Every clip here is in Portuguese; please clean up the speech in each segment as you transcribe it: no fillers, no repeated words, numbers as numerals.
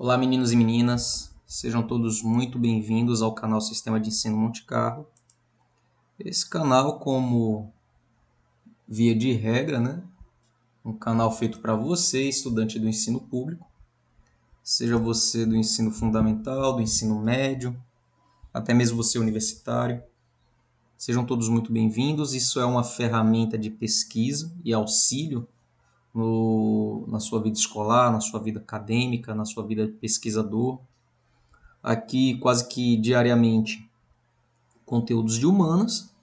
Olá, meninos e meninas, sejam todos muito bem-vindos ao canal Sistema de Ensino Monte Carlo. Esse canal, como via de regra, um canal feito para você, estudante do ensino público, seja você do ensino fundamental, do ensino médio, até mesmo você universitário. Sejam todos muito bem-vindos. Isso é uma ferramenta de pesquisa e auxílio na sua vida escolar, na sua vida acadêmica, na sua vida de pesquisador. Aqui, quase que diariamente, conteúdos de humanas,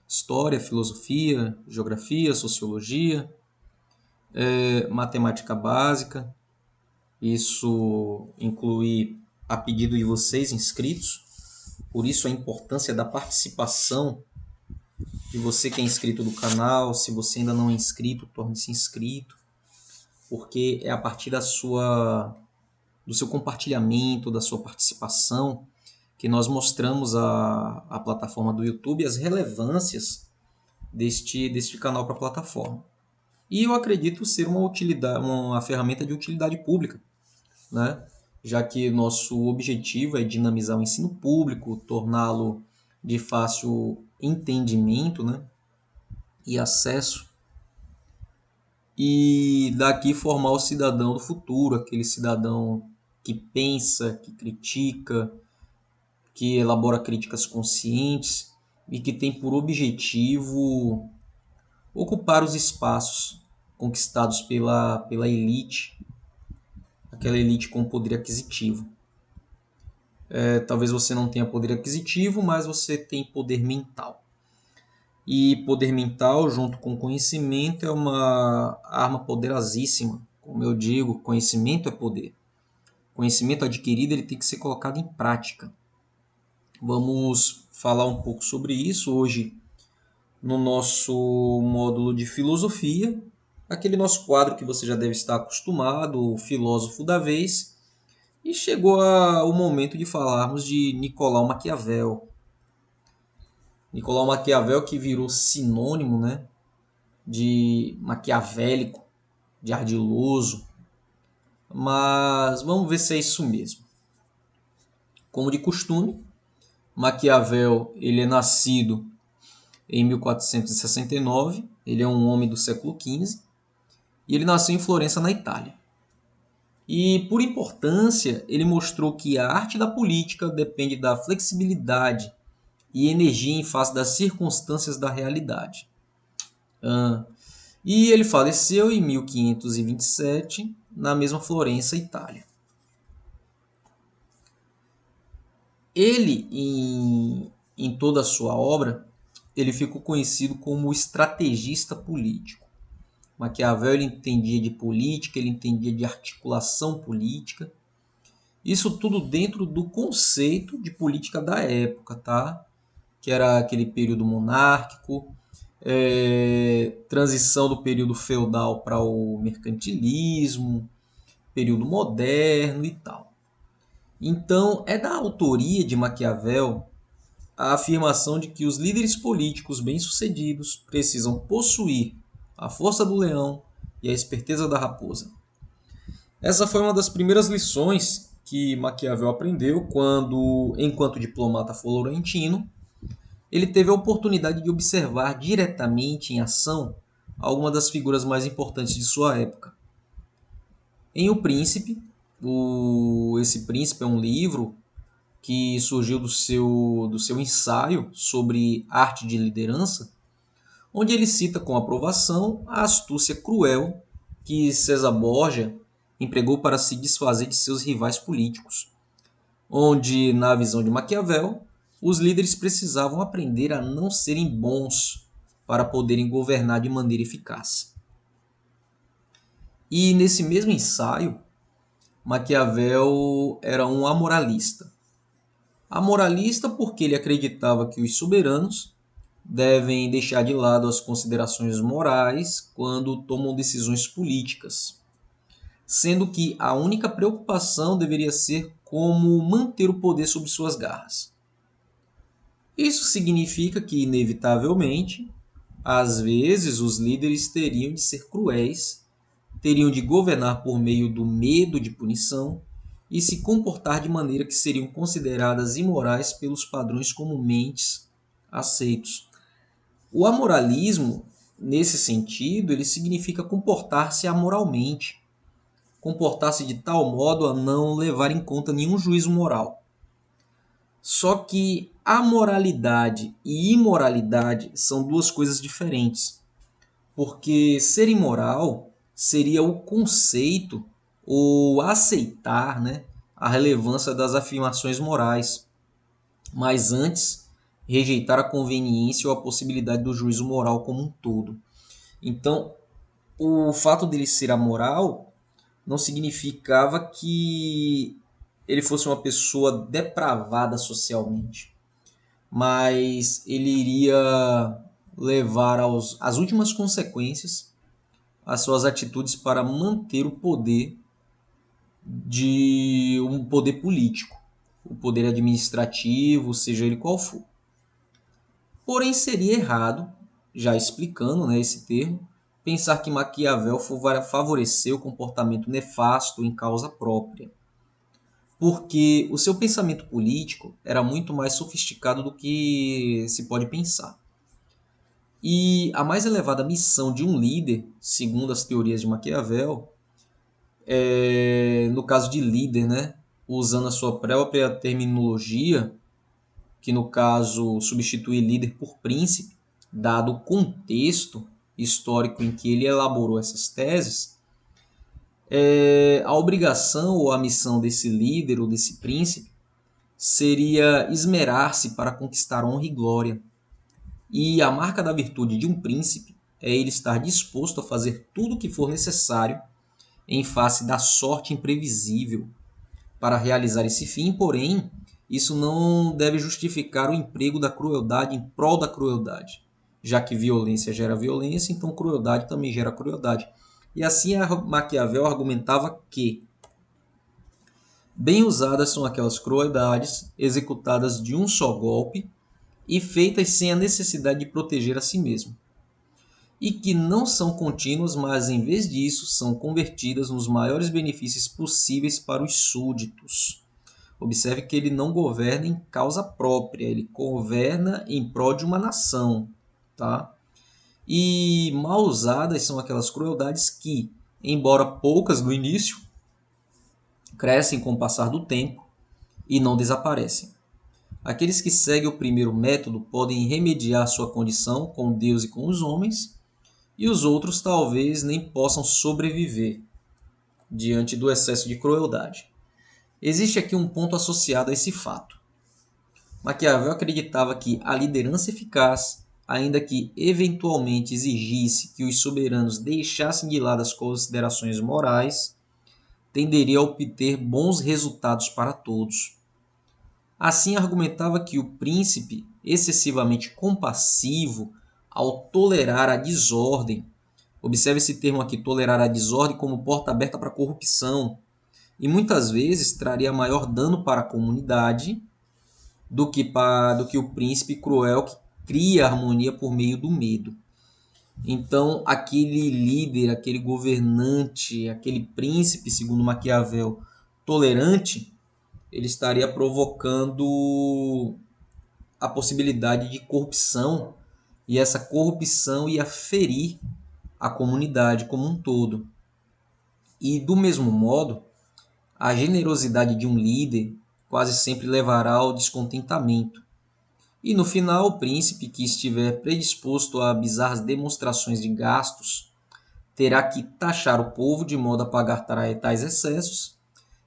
história, filosofia, geografia, sociologia, matemática básica. Isso inclui a pedido de vocês, inscritos. Por isso a importância da participação de você que é inscrito do canal. Se você ainda não é inscrito, torne-se inscrito, porque é a partir do seu compartilhamento, da sua participação, que nós mostramos a plataforma do YouTube as relevâncias deste canal para a plataforma. E eu acredito ser uma ferramenta de utilidade pública, já que nosso objetivo é dinamizar o ensino público, torná-lo de fácil entendimento, e acesso, e daqui formar o cidadão do futuro, aquele cidadão que pensa, que critica, que elabora críticas conscientes e que tem por objetivo ocupar os espaços conquistados pela elite, aquela elite com poder aquisitivo. Talvez você não tenha poder aquisitivo, mas você tem poder mental. E poder mental, junto com conhecimento, é uma arma poderosíssima. Como eu digo, conhecimento é poder. Conhecimento adquirido ele tem que ser colocado em prática. Vamos falar um pouco sobre isso hoje no nosso módulo de filosofia, aquele nosso quadro que você já deve estar acostumado, o filósofo da vez, e chegou o momento de falarmos de Nicolau Maquiavel. Nicolau Maquiavel, que virou sinônimo, de maquiavélico, de ardiloso, mas vamos ver se é isso mesmo. Como de costume, Maquiavel ele é nascido em 1469, ele é um homem do século XV, e ele nasceu em Florença, na Itália. E, por importância, ele mostrou que a arte da política depende da flexibilidade e energia em face das circunstâncias da realidade. E ele faleceu em 1527, na mesma Florença, Itália. Ele, em toda a sua obra, ele ficou conhecido como estrategista político. Maquiavel ele entendia de política, ele entendia de articulação política. Isso tudo dentro do conceito de política da época, que era aquele período monárquico, transição do período feudal para o mercantilismo, período moderno e tal. Então, é da autoria de Maquiavel a afirmação de que os líderes políticos bem-sucedidos precisam possuir a força do leão e a esperteza da raposa. Essa foi uma das primeiras lições que Maquiavel aprendeu quando, enquanto diplomata florentino, ele teve a oportunidade de observar diretamente em ação algumas das figuras mais importantes de sua época. Em O Príncipe, esse Príncipe é um livro que surgiu do seu ensaio sobre arte de liderança, onde ele cita com aprovação a astúcia cruel que César Borgia empregou para se desfazer de seus rivais políticos, onde, na visão de Maquiavel, os líderes precisavam aprender a não serem bons para poderem governar de maneira eficaz. E nesse mesmo ensaio, Maquiavel era um amoralista. Amoralista porque ele acreditava que os soberanos devem deixar de lado as considerações morais quando tomam decisões políticas, sendo que a única preocupação deveria ser como manter o poder sob suas garras. Isso significa que, inevitavelmente, às vezes os líderes teriam de ser cruéis, teriam de governar por meio do medo de punição e se comportar de maneira que seriam consideradas imorais pelos padrões comumente aceitos. O amoralismo, nesse sentido, ele significa comportar-se amoralmente, comportar-se de tal modo a não levar em conta nenhum juízo moral. Só que amoralidade e imoralidade são duas coisas diferentes, porque ser imoral seria o conceito ou aceitar, né, a relevância das afirmações morais, mas antes rejeitar a conveniência ou a possibilidade do juízo moral como um todo. Então, o fato dele ser amoral não significava que ele fosse uma pessoa depravada socialmente, mas ele iria levar às últimas consequências as suas atitudes para manter o poder de um poder político, o poder administrativo, seja ele qual for. Porém, seria errado, já explicando, né, esse termo, pensar que Maquiavel favoreceu o comportamento nefasto em causa própria, porque o seu pensamento político era muito mais sofisticado do que se pode pensar. E a mais elevada missão de um líder, segundo as teorias de Maquiavel, no caso de líder, né, usando a sua própria terminologia, que no caso substitui líder por príncipe, dado o contexto histórico em que ele elaborou essas teses, a obrigação ou a missão desse líder ou desse príncipe seria esmerar-se para conquistar honra e glória. E a marca da virtude de um príncipe é ele estar disposto a fazer tudo o que for necessário em face da sorte imprevisível para realizar esse fim, porém, isso não deve justificar o emprego da crueldade em prol da crueldade, já que violência gera violência, então crueldade também gera crueldade. E assim Maquiavel argumentava que bem usadas são aquelas crueldades executadas de um só golpe e feitas sem a necessidade de proteger a si mesmo, e que não são contínuas, mas em vez disso são convertidas nos maiores benefícios possíveis para os súditos. Observe que ele não governa em causa própria, ele governa em prol de uma nação, tá? E mal usadas são aquelas crueldades que, embora poucas no início, crescem com o passar do tempo e não desaparecem. Aqueles que seguem o primeiro método podem remediar sua condição com Deus e com os homens, e os outros talvez nem possam sobreviver diante do excesso de crueldade. Existe aqui um ponto associado a esse fato. Maquiavel acreditava que a liderança eficaz, ainda que eventualmente exigisse que os soberanos deixassem de lado as considerações morais, tenderia a obter bons resultados para todos. Assim, argumentava que o príncipe, excessivamente compassivo, ao tolerar a desordem, observe esse termo aqui, tolerar a desordem, como porta aberta para a corrupção, e muitas vezes traria maior dano para a comunidade do que o príncipe cruel que cria harmonia por meio do medo. Então, aquele líder, aquele governante, aquele príncipe, segundo Maquiavel, tolerante, ele estaria provocando a possibilidade de corrupção, e essa corrupção ia ferir a comunidade como um todo. E do mesmo modo, a generosidade de um líder quase sempre levará ao descontentamento. E no final, o príncipe que estiver predisposto a bizarras demonstrações de gastos terá que taxar o povo de modo a pagar tais excessos,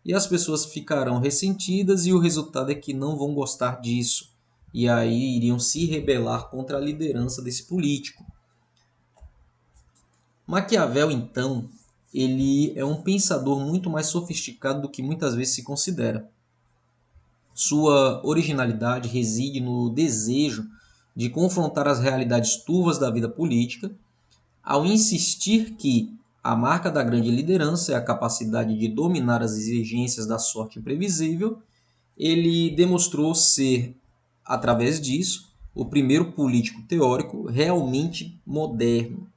e as pessoas ficarão ressentidas, e o resultado é que não vão gostar disso, e aí iriam se rebelar contra a liderança desse político. Maquiavel, então, ele é um pensador muito mais sofisticado do que muitas vezes se considera. Sua originalidade reside no desejo de confrontar as realidades turvas da vida política, ao insistir que a marca da grande liderança é a capacidade de dominar as exigências da sorte imprevisível. Ele demonstrou ser, através disso, o primeiro político teórico realmente moderno,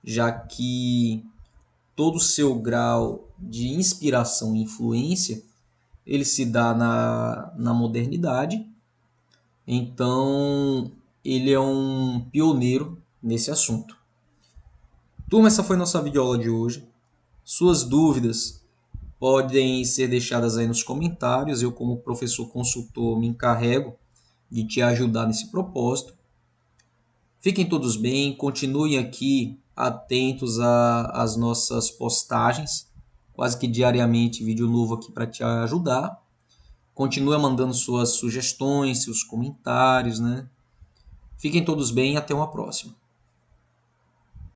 já que todo o seu grau de inspiração e influência ele se dá na modernidade, então ele é um pioneiro nesse assunto. Turma, essa foi nossa videoaula de hoje. Suas dúvidas podem ser deixadas aí nos comentários. Eu, como professor consultor, me encarrego de te ajudar nesse propósito. Fiquem todos bem, continuem aqui atentos às nossas postagens, quase que diariamente vídeo novo aqui para te ajudar. Continue mandando suas sugestões, seus comentários, né? Fiquem todos bem e até uma próxima.